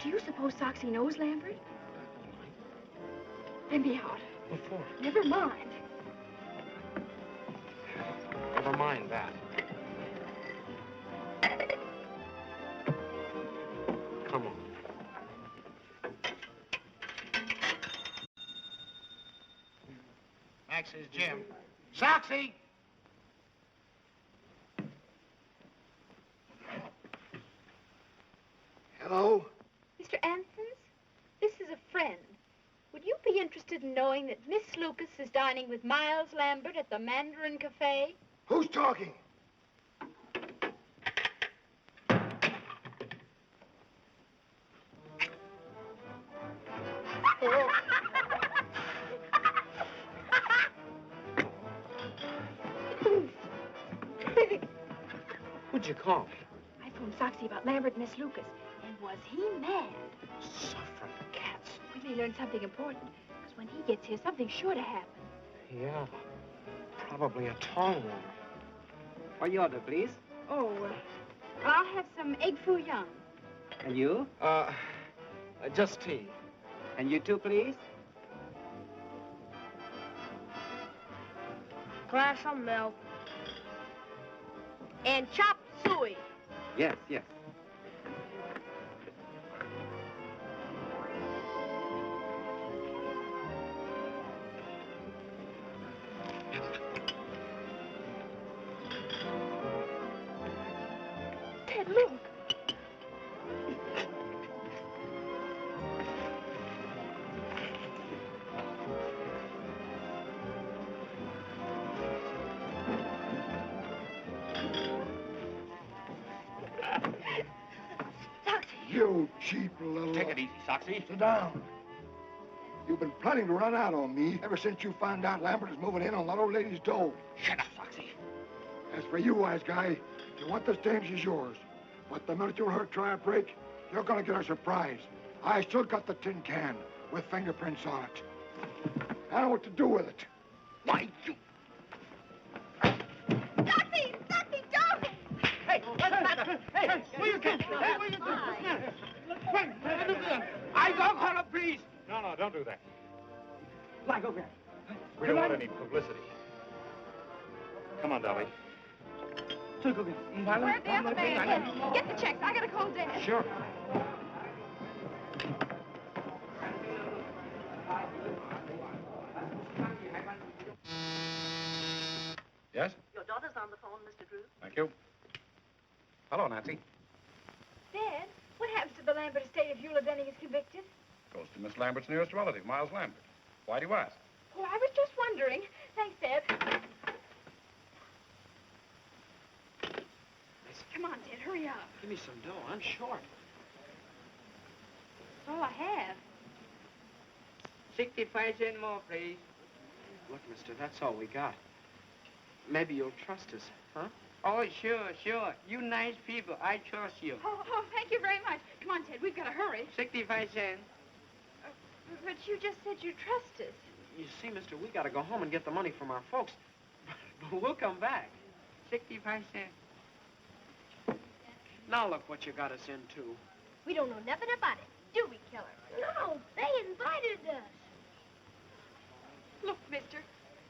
Do you suppose Soxy knows Lambert? Let me out. Before. Never mind. Never mind that. Come on. Max's gym. Soxy! Hello? Mr. Anthons, this is a friend. Would you be interested in knowing that Miss Lucas is dining with Miles Lambert at the Mandarin Cafe? Who's talking? Who'd you call? I phoned Soxy about Lambert and Miss Lucas, and was he mad? Suffering cats. We may learn something important, because when he gets here, something's sure to happen. Yeah, probably a tall one. What you order, please? Oh, I'll have some egg foo young. And you? Just tea. And you too, please? Glass of milk. And chop suey. Yes, yes. Ted, look. You cheap little... Take it easy, Soxy. Sit down. You've been planning to run out on me ever since you found out Lambert is moving in on that old lady's dough. Shut up, Soxy. As for you, wise guy, if you want this dame, she's yours. But the minute you let her try a break, you're gonna get a surprise. I still got the tin can with fingerprints on it. I know what to do with it. Why, you... Soxy! Soxy, don't! Hey, what's the matter? Hey, what you doing? Hey, what you doing? Wait, I don't call up, please. No, don't do that. Fly, go grab. We don't want any publicity. Come on, Dolly. Where's the other man? Get the checks. I gotta call Dad. Sure. Yes? Your daughter's on the phone, Mr. Drew. Thank you. Hello, Nancy. Dad, what happens to the Lambert estate if Eula Denning is convicted? Goes to Miss Lambert's nearest relative, Miles Lambert. Why do you ask? Oh, I was just wondering. Thanks, Dad. Come on, Dad, hurry up. Give me some dough. I'm short. That's all I have. 65 cents more, please. Look, mister, that's all we got. Maybe you'll trust us, huh? Oh, sure. You nice people. I trust you. Oh, thank you very much. Come on, Ted, we've got to hurry. 65 cents. But you just said you trust us. You see, mister, we gotta go home and get the money from our folks. But we'll come back. 65 cents. Now look what you got us into. We don't know nothing about it, do we, Killer? No, they invited us. Look, mister,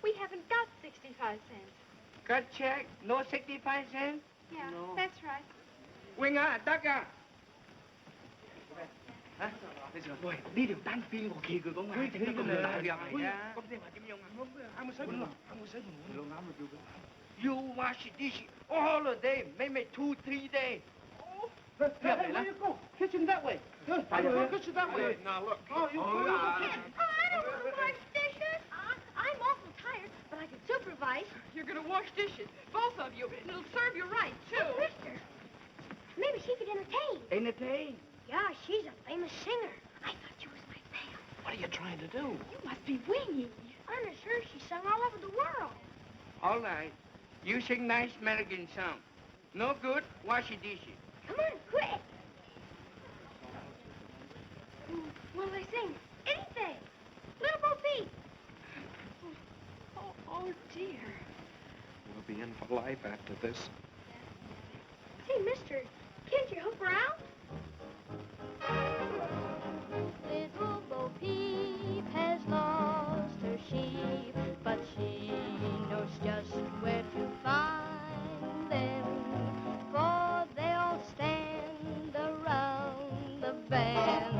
we haven't got 65 cents. Cut check. No 65 cents? Yeah, No. that's right. Winga, Daga. Hả? Bây giờ tôi đi được tan pin của kỳ của ngài thì nó lại đi à. You wash dish all the day, maybe 2-3 days. Hey, where you go? Kitchen that way. Kitchen that way. Now, look. Oh, you go. I don't want to wash dishes. I'm awful tired, but I can supervise. You're going to wash dishes, both of you, and it'll serve you right, too. Oh, mister, maybe she could entertain. Entertain? Yeah, she's a famous singer. I thought she was my fan. What are you trying to do? You must be winging. I'm sure she sung all over the world. All right. You sing nice American song. No good, wash your dishes. Come on, quick. What'll they sing? Anything. Little Bo Peep. Oh, dear. We'll be in for life after this. Say, mister, can't you help her out? Little Bo Peep has lost her sheep, but she knows just where to find them, for they'll stand around the bend,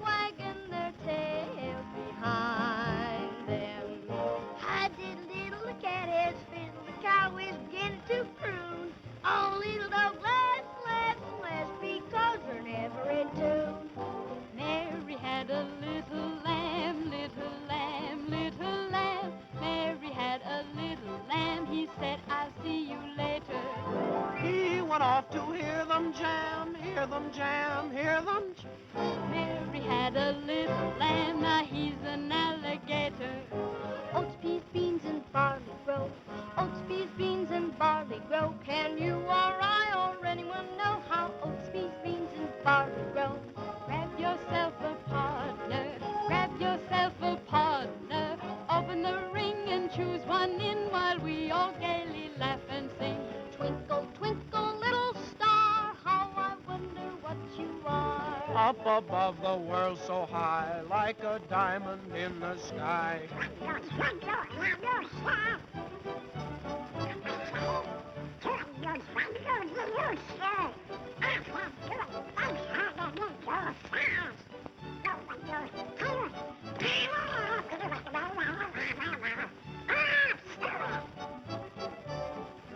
wagging their tails behind them. I did little cat his fiddle, the cow is beginning to prune. Oh, little dog, less, because they're never in tune. Mary had a little lamb, little lamb, little lamb. Mary had a little lamb. He said, I'll see you later. He went off to hear them jam, hear them jam, hear them jam. Mary had a little lamb. Now he's an alligator. Oats, peas, beans, and barley grow. Oats, peas, beans, and barley grow. Can you or I or anyone know how oats, peas, beans, and barley grow? Grab yourself a partner. Grab yourself a partner. one in while we all gaily laugh and sing. Twinkle, twinkle, little star, how I wonder what you are. Up above the world so high, like a diamond in the sky.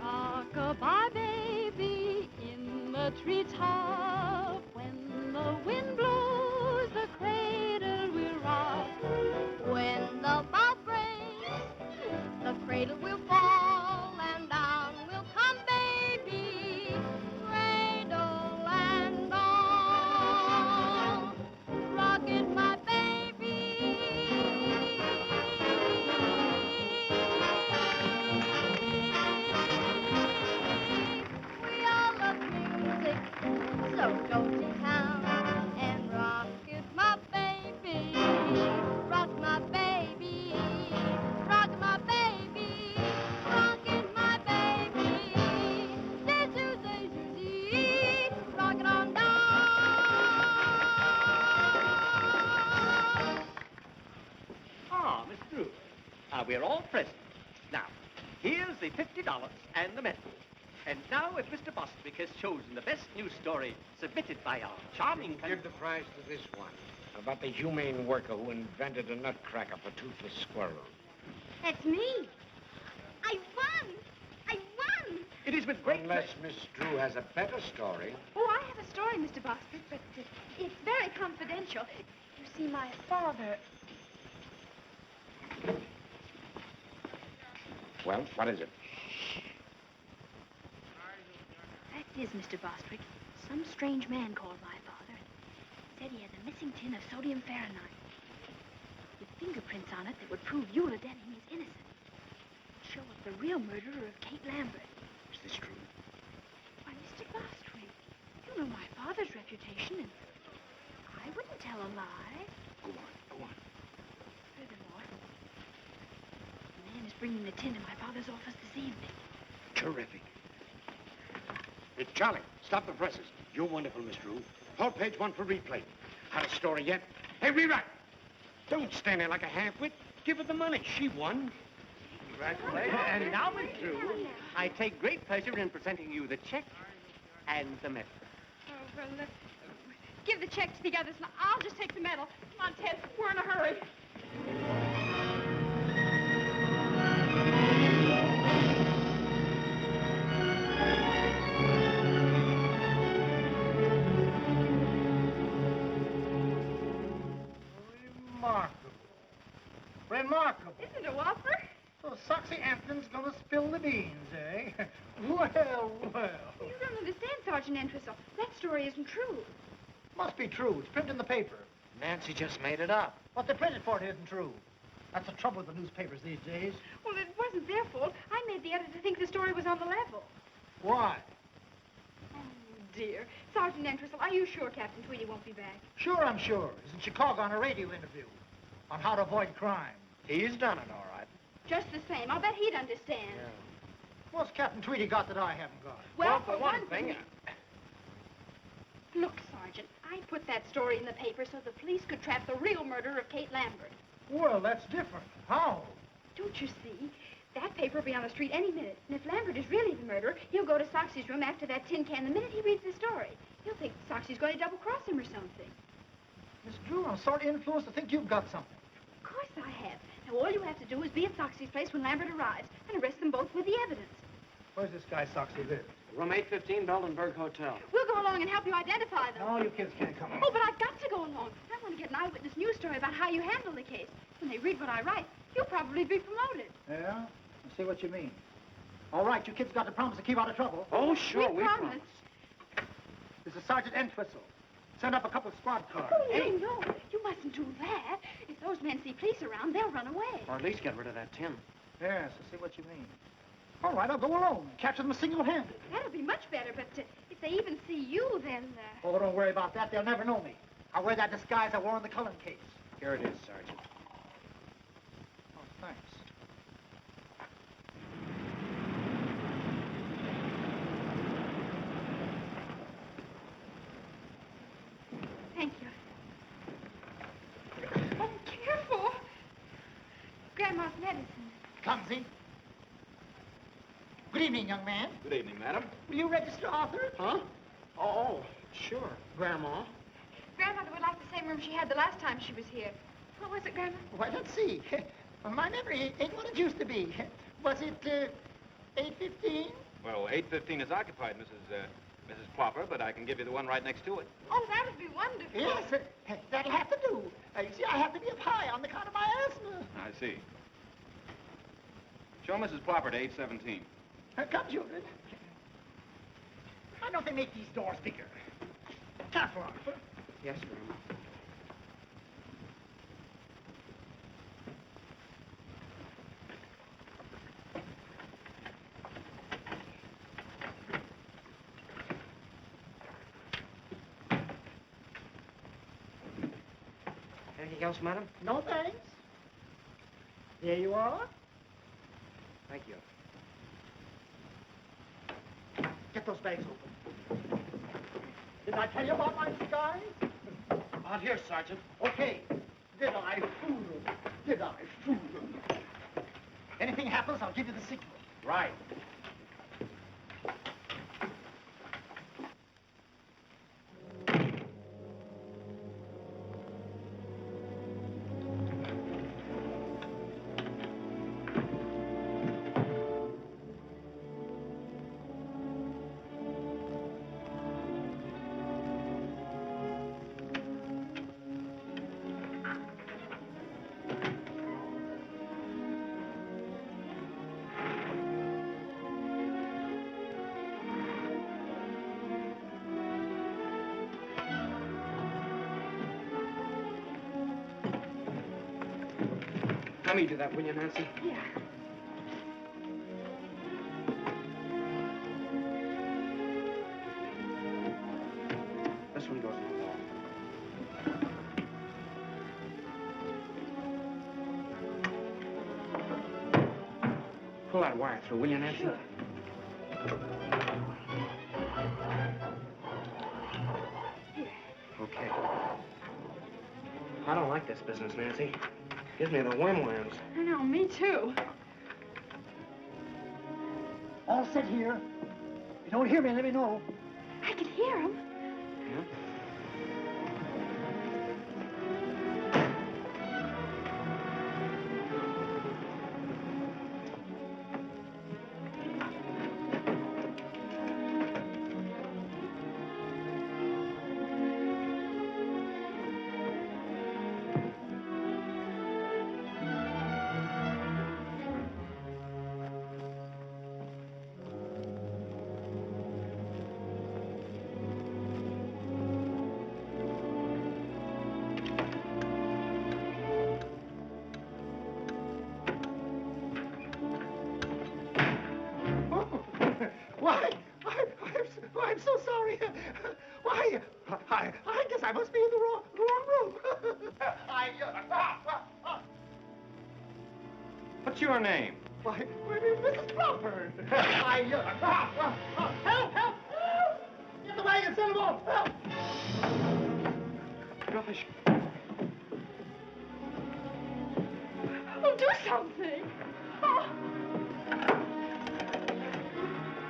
Rock-a-bye, baby, in the treetop. When the wind blows, the cradle will rock. When the bob breaks, the cradle will fall, and down will come baby, cradle and all. Rock it, my baby. We all love music, so go to town and rock it, my baby. Rock my baby, rock my baby, rock it, my baby. Zee, rock it on down. Ah, Miss Drew. We're all present. Now, here's the $50 and the medal. And now, if Mr. Bostwick has chosen the best news story submitted by our charming... Give the prize to this one, about the humane worker who invented a nutcracker for toothless squirrels. That's me. I won. I won. It is with great Unless Miss Drew has a better story. Oh, I have a story, Mr. Bostwick, but it's very confidential. You see, my father... Well, what is it? Fact is, Mr. Bostwick, some strange man called my father and said he had a missing tin of sodium fahrenheit with fingerprints on it that would prove Eula Denning is innocent. Show up the real murderer of Kate Lambert. Is this true? Why, Mr. Bostwick, you know my father's reputation, and I wouldn't tell a lie. Go on. Furthermore, the man is bringing the tin to my father's office this evening. Terrific. Hey, Charlie, stop the presses. You're wonderful, Miss Drew. Hold page 1 for replay. Had a story yet? Hey, rewrite. Don't stand there like a half-wit. Give her the money. She won. Congratulations. And now, Miss Drew, I take great pleasure in presenting you the check and the medal. Oh, well, give the check to the others, and I'll just take the medal. Come on, Ted. We're in a hurry. Remarkable. Isn't it, Walter? So Soxy Ampton's gonna spill the beans, eh? Well. You don't understand, Sergeant Entwistle. That story isn't true. Must be true. It's printed in the paper. Nancy just made it up. What they printed for it isn't true. That's the trouble with the newspapers these days. Well, it wasn't their fault. I made the editor think the story was on the level. Why? Oh, dear. Sergeant Entwistle, are you sure Captain Tweedy won't be back? Sure, I'm sure. He's in Chicago on a radio interview on how to avoid crime. He's done it, all right. Just the same. I'll bet he'd understand. What's Captain Tweedy got that I haven't got? Well, for one thing... Look, Sergeant, I put that story in the paper so the police could trap the real murderer of Kate Lambert. Well, that's different. How? Don't you see? That paper will be on the street any minute. And if Lambert is really the murderer, he'll go to Soxy's room after that tin can the minute he reads the story. He'll think Soxy's going to double-cross him or something. Miss Drew, I'm sort of influenced to think you've got something. Of course I have. Now, all you have to do is be at Soxy's place when Lambert arrives and arrest them both with the evidence. Where's this guy Soxy live? Room 815, Beldenberg Hotel. We'll go along and help you identify them. No, you kids can't come along. Oh, but I've got to go along. I want to get an eyewitness news story about how you handle the case. When they read what I write, you'll probably be promoted. Yeah? I see what you mean. All right, you kids got to promise to keep out of trouble. Oh, sure, we promise. This is Sergeant Entwistle. Send up a couple of squad cars. Oh, hey. No. You mustn't do that. If those men see police around, they'll run away. Or at least get rid of that tin. Yes, I see what you mean. All right, I'll go alone. Capture them single-handed. That'll be much better, but if they even see you, then... Oh, don't worry about that. They'll never know me. I'll wear that disguise I wore in the Cullen case. Here it is, Sergeant. Oh, thanks. Sergeant Edison. Comes in. Good evening, young man. Good evening, madam. Will you register Arthur? Huh? Oh, sure, Grandma. Grandmother would like the same room she had the last time she was here. What was it, Grandma? Why, let's see. My memory ain't what it used to be. Was it 8:15? Well, 8:15 is occupied, Mrs. Plopper, but I can give you the one right next to it. Oh, that would be wonderful. Yes, that'll have to do. You see, I have to be up high on account of my asthma. I see. Show Mrs. Plopper to 817. Come, children. Why don't they make these doors bigger? Careful, Arthur. Yes, Grandma. Anything else, madam? No thanks. Here you are. Thank you. Get those bags open. Did I tell you about my disguise? Out here, Sergeant. Okay. Did I fool them? Did I fool them? Anything happens, I'll give you the signal. Right. Let me do that, will you, Nancy? Yeah. This one goes in the wall. Pull that wire through, will you, Nancy? Sure. Okay. I don't like this business, Nancy. Gives me the whim-whams. I know, me too. All set here. If you don't hear me, let me know. I could hear him. Yeah? I'm so sorry. Why, I guess I must be in the wrong room. What's your name? Why, Mrs. Plopper. Help! Get the wagon, send them off. Help! Gosh. Oh, do something. Oh.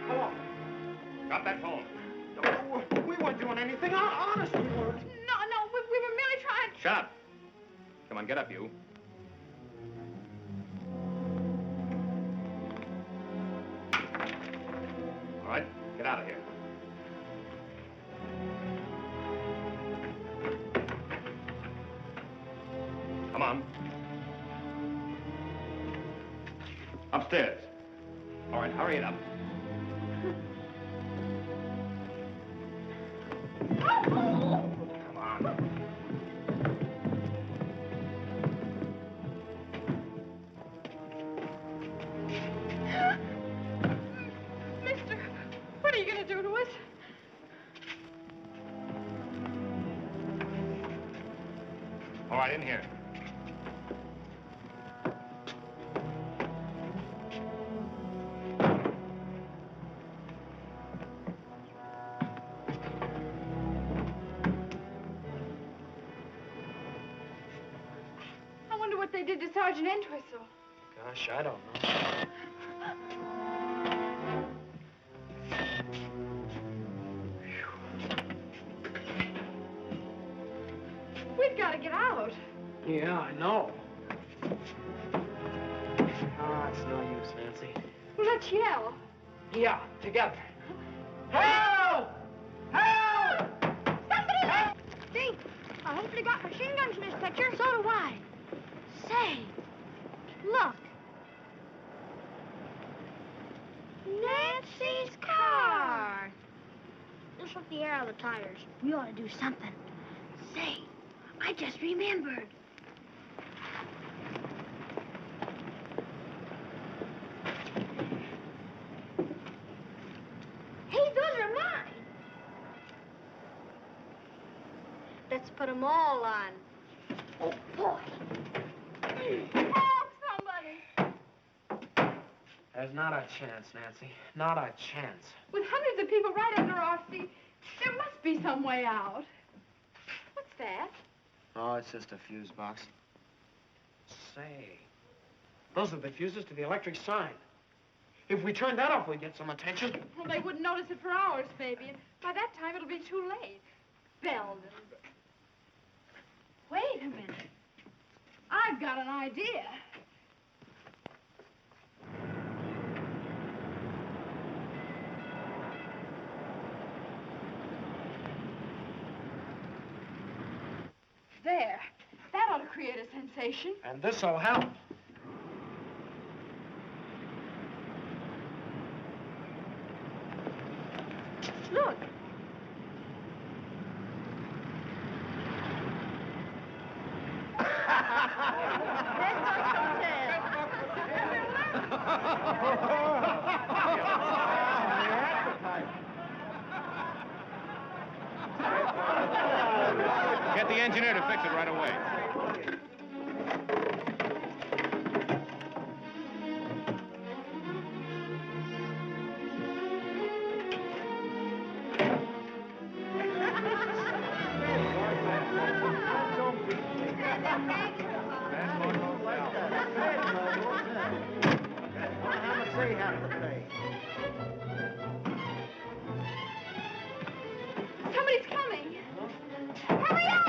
Hello. Got that phone? No, we weren't doing anything. Honest, we weren't. No, we were merely trying. Shut up. Come on, get up, you. All right, get out of here. Come on. Upstairs. All right, hurry it up. Come on. Mister, what are you going to do to us? All right, in here. I wonder what they did to Sergeant Entwistle. Gosh, I don't know. We've got to get out. Yeah, I know. Ah, it's no use, Nancy. Well, let's yell. Yeah, together. Help! Help! Somebody! See, I hope they got machine guns in this picture. So do I. Say, look. Nancy's car. This took the air out of the tires. We ought to do something. Say, I just remembered. Hey, those are mine. Let's put them all on. Oh, boy. Help, somebody. There's not a chance, Nancy. Not a chance. With hundreds of people right under our feet, there must be some way out. What's that? Oh, it's just a fuse box. Say, those are the fuses to the electric sign. If we turn that off, we'd get some attention. Well, they wouldn't notice it for hours, maybe. And by that time, it'll be too late. Belden. Wait a minute. I've got an idea. There. That ought to create a sensation. And this'll help. Look. Get the engineer to fix it right away. Somebody's coming. Hurry up!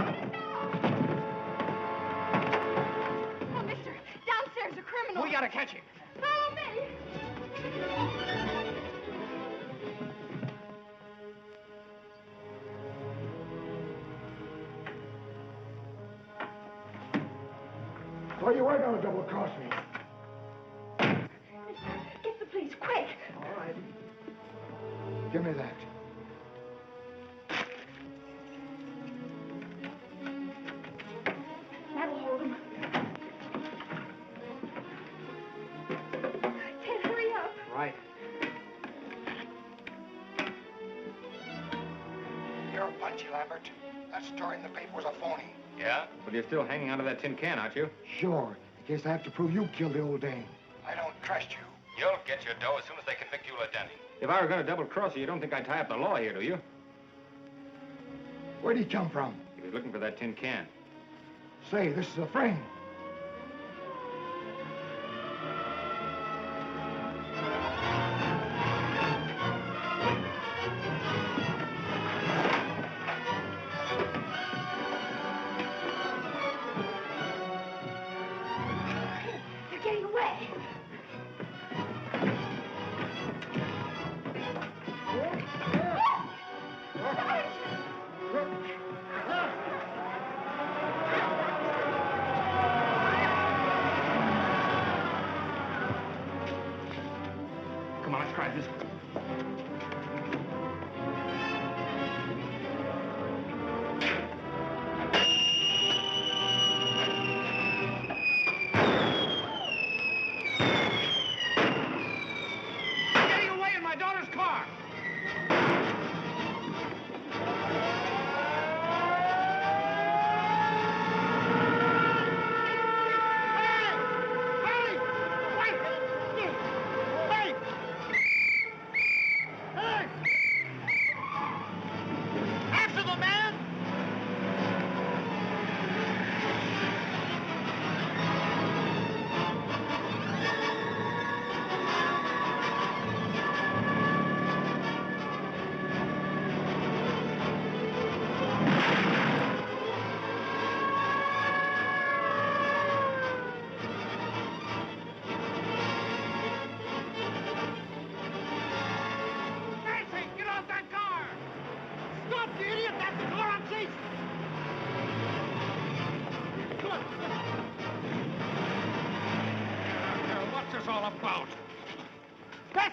Oh, mister, downstairs a criminal. We gotta catch him. Follow me. So you were going to double-cross me. Get the police, quick. All right. Give me that. That'll hold him. Ted, hurry up. Right. You're punchy, Lambert. That story in the paper was a phony. Yeah? But you're still hanging onto that tin can, aren't you? Sure. In case I have to prove you killed the old dame. I don't trust you. You'll get your dough as soon as they convict Eula Denning. If I were going to double-cross you, you don't think I'd tie up the law here, do you? Where'd he come from? He was looking for that tin can. Say, this is a frame. They're getting away. Come on, let's try this. Getting away in my daughter's car. Hey!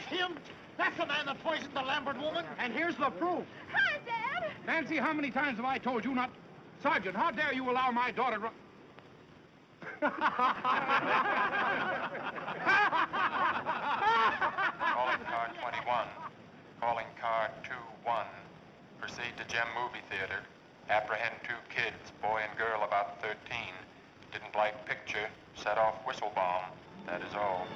him? That's the man that poisoned the Lambert woman. And here's the proof. Hi, Dad. Nancy, how many times have I told you not... Sergeant, how dare you allow my daughter to... Calling car 21. Calling car 21. Proceed to Gem Movie Theater. Apprehend 2 kids, boy and girl about 13. Didn't like picture. Set off whistle bomb. That is all.